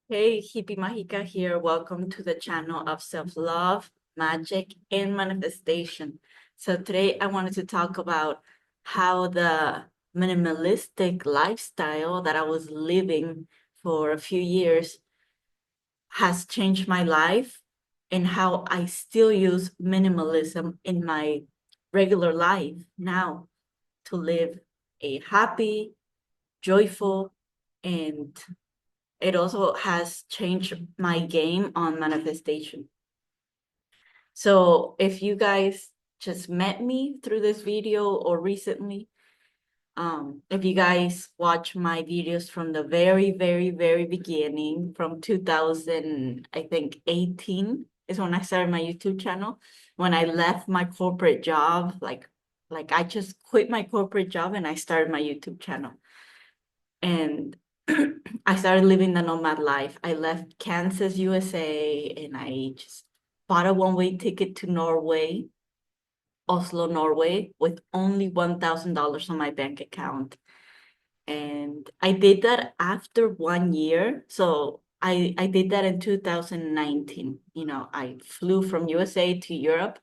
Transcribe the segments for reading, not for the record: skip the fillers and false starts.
Hey, Hippie Magica here. Welcome to the channel of self-love, magic, and manifestation. So today I wanted to talk about how the minimalistic lifestyle that I was living for a few years has changed my life and how I still use minimalism in my regular life now to live a happy, joyful, and it also has changed my game on manifestation. So if you guys just met me through this video or recently, if you guys watch my videos from the very beginning, from 2000, I think 18 is when I started my YouTube channel. When I left my corporate job, like I just quit my corporate job and I started my YouTube channel. And I started living the nomad life. I left Kansas, USA, and I just bought a one-way ticket to Norway, Oslo, Norway, with only $1,000 on my bank account. And I did that after 1 year. So I did that in 2019. I flew from USA to Europe,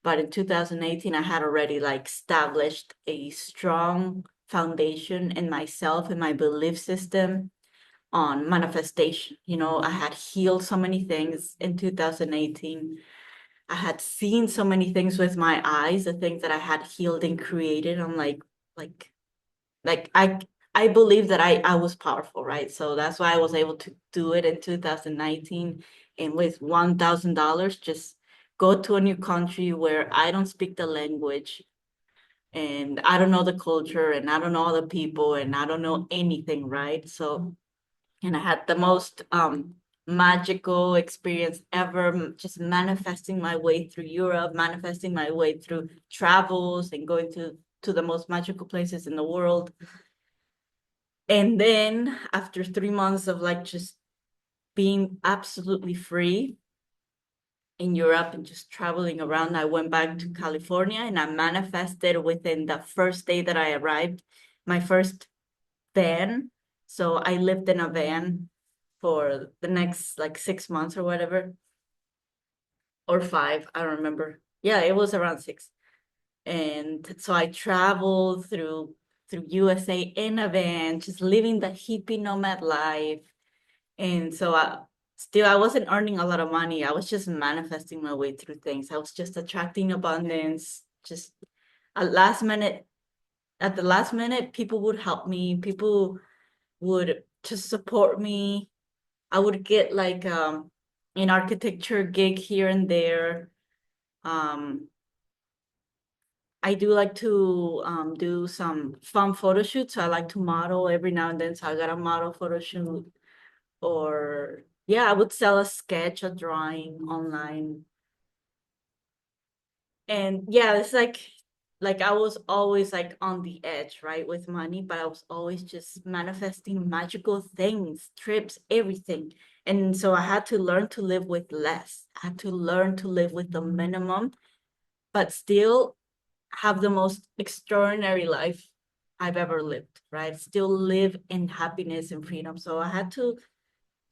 but in 2018, I had already like established a strong foundation in myself and my belief system on manifestation. I had healed so many things in 2018. I had seen so many things with my eyes, the things that I had healed and created. I'm like, like I believe that I was powerful, right? So that's why I was able to do it in 2019. And with $1,000, just go to a new country where I don't speak the language and I don't know the culture and I don't know all the people and I don't know anything, right? So and I had the most magical experience ever, just manifesting my way through Europe, manifesting my way through travels and going to the most magical places in the world. And then after 3 months of like just being absolutely free in Europe and just traveling around, I went back to California and I manifested within the first day that I arrived, my first van. So I lived in a van for the next like 6 months or whatever, or five, I don't remember. Yeah, it was around six. And so I traveled through USA in a van, just living the hippie nomad life. And so I wasn't earning a lot of money. I was just manifesting my way through things. I was just attracting abundance. Just at last minute, at the last minute, people would help me. People would just support me. I would get like an architecture gig here and there. Um, I do like to do some fun photo shoots. So I like to model every now and then. So I got a model photo shoot. Or yeah, I would sell a sketch, a drawing online. And yeah, it's like I was always like on the edge, right, with money, but I was always just manifesting magical things, trips, everything. And so I had to learn to live with less. I had to learn to live with the minimum, but still have the most extraordinary life I've ever lived, right? Still live in happiness and freedom. So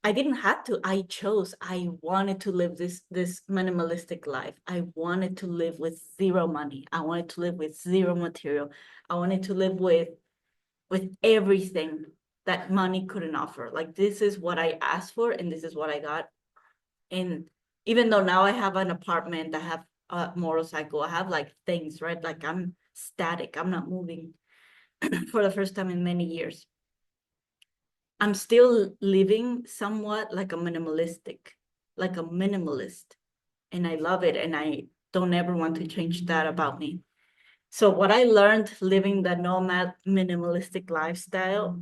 I didn't have to. I chose. I wanted to live this minimalistic life. I wanted to live with zero money. I wanted to live with zero material. I wanted to live with everything that money couldn't offer. Like this is what I asked for and this is what I got. And even though now I have an apartment, I have a motorcycle, I have like things, right? Like I'm static. I'm not moving for the first time in many years. I'm still living somewhat like a minimalist, and I love it. And I don't ever want to change that about me. So, what I learned living the nomad minimalistic lifestyle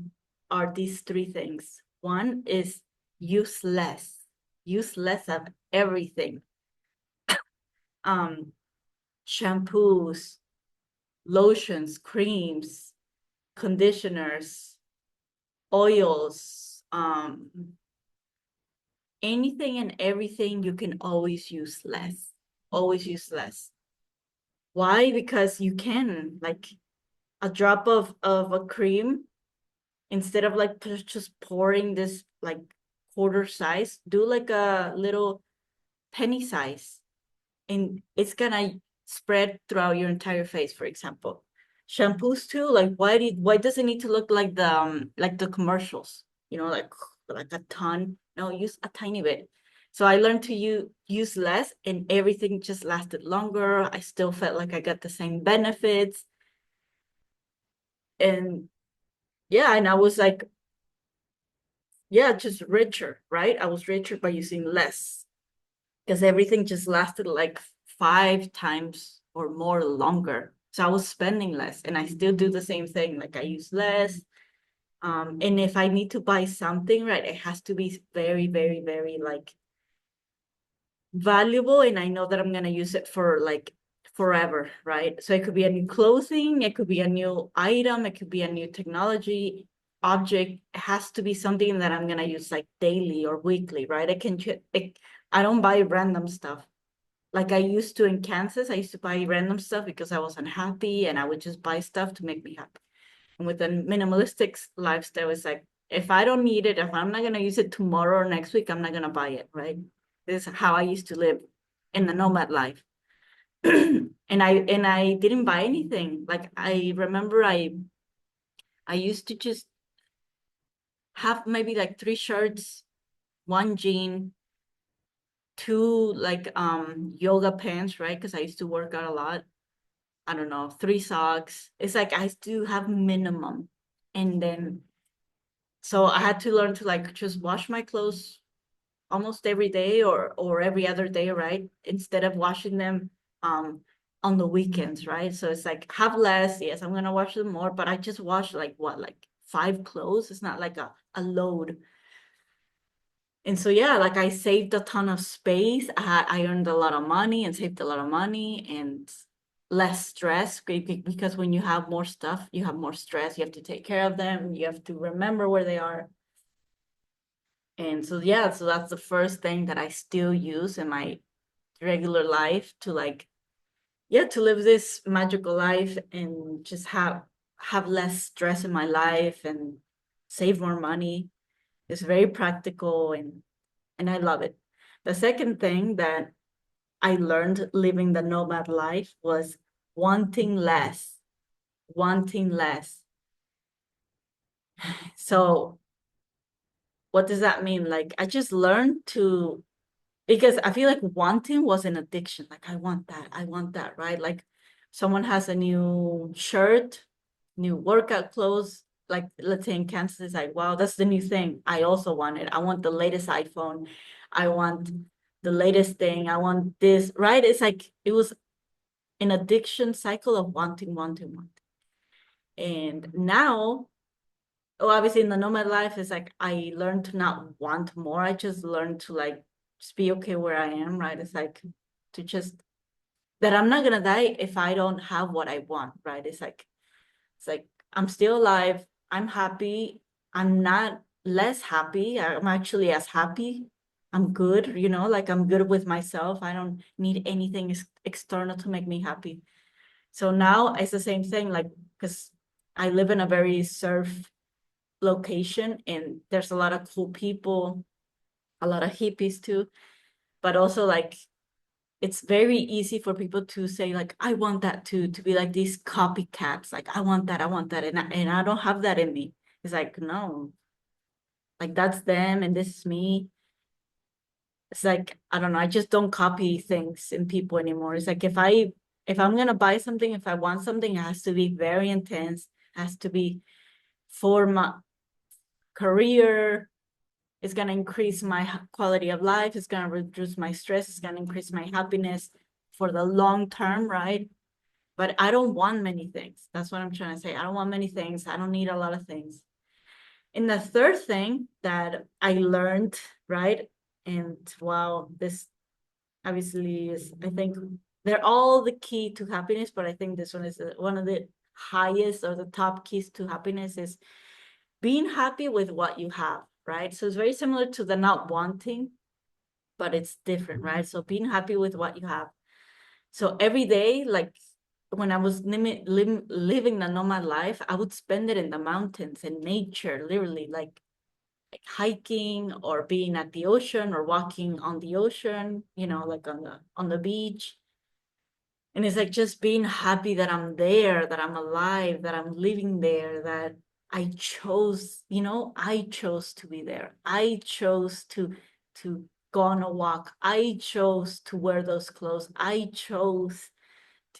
are these three things. One is use less, use less of everything. Um, Shampoos, lotions, creams, conditioners, oils, anything and everything you can always use less. Always use less. Why? Because you can like a drop of a cream instead of like just pouring this like quarter size, do like a little penny size, and it's gonna spread throughout your entire face, for example. Shampoos too, like why does it need to look like the commercials? You know, like a ton. No, use a tiny bit. So I learned to use less, and everything just lasted longer. I still felt like I got the same benefits. And yeah, and I was like, yeah, just richer, right? I was richer by using less because everything just lasted like 5 times or more longer. So I was spending less, and I still do the same thing. Like I use less. And if I need to buy something, right, it has to be very, very, very like valuable, and I know that I'm gonna use it for like forever, right? So it could be a new clothing, it could be a new item, it could be a new technology object. It has to be something that I'm gonna use like daily or weekly, right? I don't buy random stuff. Like I used to in Kansas, I used to buy random stuff because I was unhappy, and I would just buy stuff to make me happy. And with the minimalistic lifestyle, it's like if I don't need it, if I'm not gonna use it tomorrow or next week, I'm not gonna buy it, right? This is how I used to live in the nomad life. And I didn't buy anything. Like I remember I used to just have maybe like 3 shirts, one jean, two like yoga pants, right? Because I used to work out a lot. I don't know, 3 socks. It's like I still have minimum. And then so I had to learn to like just wash my clothes almost every day or every other day, right? Instead of washing them um on the weekends, right? So it's like have less. Yes, I'm gonna wash them more, but I just wash like what, like 5 clothes. It's not like a load. And so yeah, like I saved a ton of space. I earned a lot of money and saved a lot of money and less stress because when you have more stuff, you have more stress. You have to take care of them. You have to remember where they are. And so yeah, so that's the first thing that I still use in my regular life to like, yeah, to live this magical life and just have less stress in my life and save more money. It's very practical and I love it. The second thing that I learned living the nomad life was wanting less, wanting less. So what does that mean? Like I just learned to, because I feel like wanting was an addiction. Like I want that, right? Like someone has a new shirt, new workout clothes. Like let's say in Kansas, it's like, wow, that's the new thing. I also want it. I want the latest iPhone. I want the latest thing. I want this, right? It's like it was an addiction cycle of wanting, wanting, wanting. And now, oh, obviously in the nomad life, it's like I learned to not want more. I just learned to like just be okay where I am, right? It's like to just that I'm not gonna die if I don't have what I want, right? It's like I'm still alive, I'm happy, I'm not less happy, I'm actually as happy. I'm good, like I'm good with myself. I don't need anything external to make me happy. So now it's the same thing, like because I live in a very surf location and there's a lot of cool people, a lot of hippies too, but also like it's very easy for people to say like I want that too, to be like these copycats, like I want that, and I don't have that in me. It's like no, like that's them and this is me. It's like I don't know, I just don't copy things in people anymore. It's like if I'm gonna buy something, if I want something, it has to be very intense, has to be for my career. It's going to increase my quality of life. It's going to reduce my stress. It's going to increase my happiness for the long term, right? But I don't want many things. That's what I'm trying to say. I don't want many things. I don't need a lot of things. And the third thing that I learned, right? And wow, this obviously is, I think they're all the key to happiness, but I think this one is one of the highest or the top keys to happiness is being happy with what you have, right? So it's very similar to the not wanting, but it's different, right? So being happy with what you have. So every day, like when I was living the nomad life, I would spend it in the mountains, in nature, literally, like like hiking or being at the ocean or walking on the ocean, like on the beach. And it's like just being happy that I'm there, that I'm alive, that I'm living there, that I chose to be there. I chose to go on a walk. I chose to wear those clothes. I chose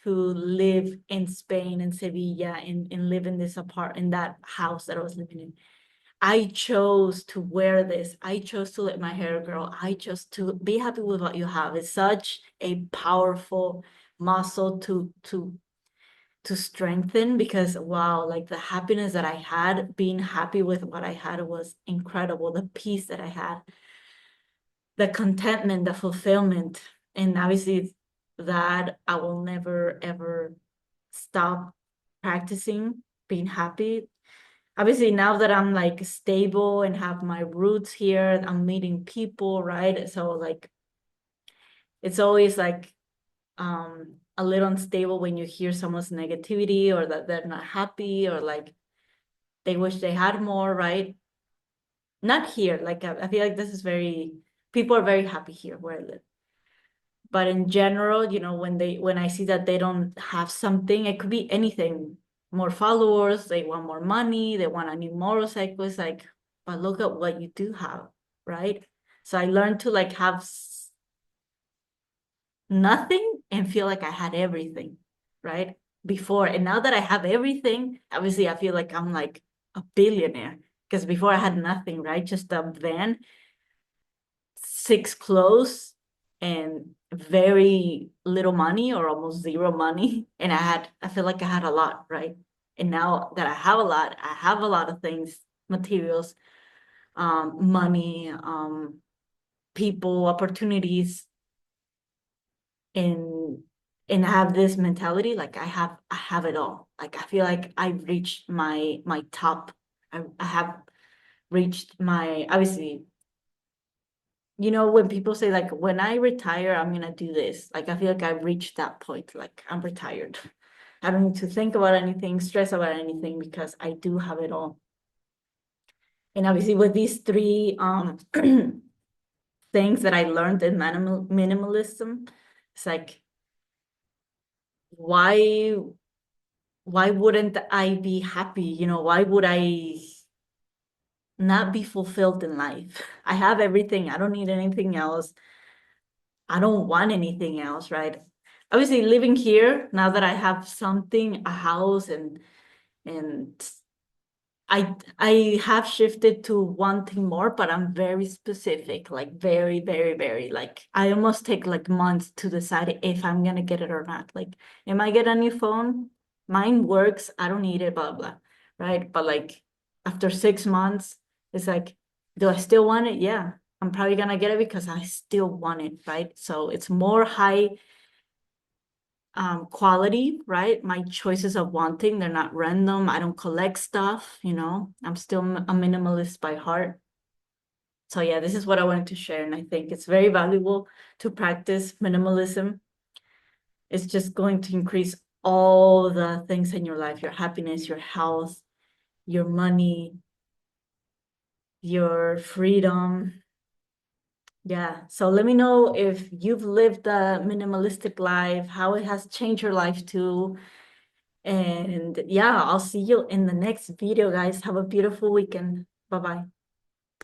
to live in Spain and Sevilla and live in that house that I was living in. I chose to wear this. I chose to let my hair grow. I chose to be happy with what you have. It's such a powerful muscle to strengthen, because wow, like the happiness that I had, being happy with what I had was incredible. The peace that I had, the contentment, the fulfillment. And obviously that I will never ever stop practicing being happy. Obviously now that I'm like stable and have my roots here, I'm meeting people, right? So like it's always like a little unstable when you hear someone's negativity, or that they're not happy, or like they wish they had more, right? Not here. Like I feel like this is very, people are very happy here where I live. But in general, when I see that they don't have something, it could be anything, more followers, they want more money, they want a new motorcycle. It's like, but look at what you do have, right? So I learned to like have nothing and feel like I had everything, right? Before. And now that I have everything, obviously I feel like I'm like a billionaire, because before I had nothing, right? Just a van, six clothes, and very little money or almost zero money. And I feel like I had a lot, right? And now that I have a lot, I have a lot of things, materials, money, people, opportunities, and have this mentality, like I have it all. Like I feel like I've reached my top. I have reached my, obviously, when people say like, when I retire, I'm gonna do this. Like I feel like I've reached that point. Like I'm retired. I don't need to think about anything, stress about anything, because I do have it all. And obviously with these three things that I learned in minimalism, it's like, why wouldn't I be happy? Why would I not be fulfilled in life? I have everything. I don't need anything else. I don't want anything else, right? Obviously, living here, now that I have something, a house, and I have shifted to wanting more, but I'm very specific, like very, very, very, like I almost take like months to decide if I'm gonna get it or not. Like, am I get a new phone? Mine works, I don't need it, blah blah, right? But like after 6 months, it's like, do I still want it? Yeah, I'm probably gonna get it because I still want it, right? So it's more high quality, right? My choices of wanting, they're not random. I don't collect stuff, I'm still a minimalist by heart. So yeah, this is what I wanted to share. And I think it's very valuable to practice minimalism. It's just going to increase all the things in your life, your happiness, your health, your money, your freedom. Yeah. So let me know if you've lived a minimalistic life, how it has changed your life too. And yeah, I'll see you in the next video, guys. Have a beautiful weekend. Bye-bye.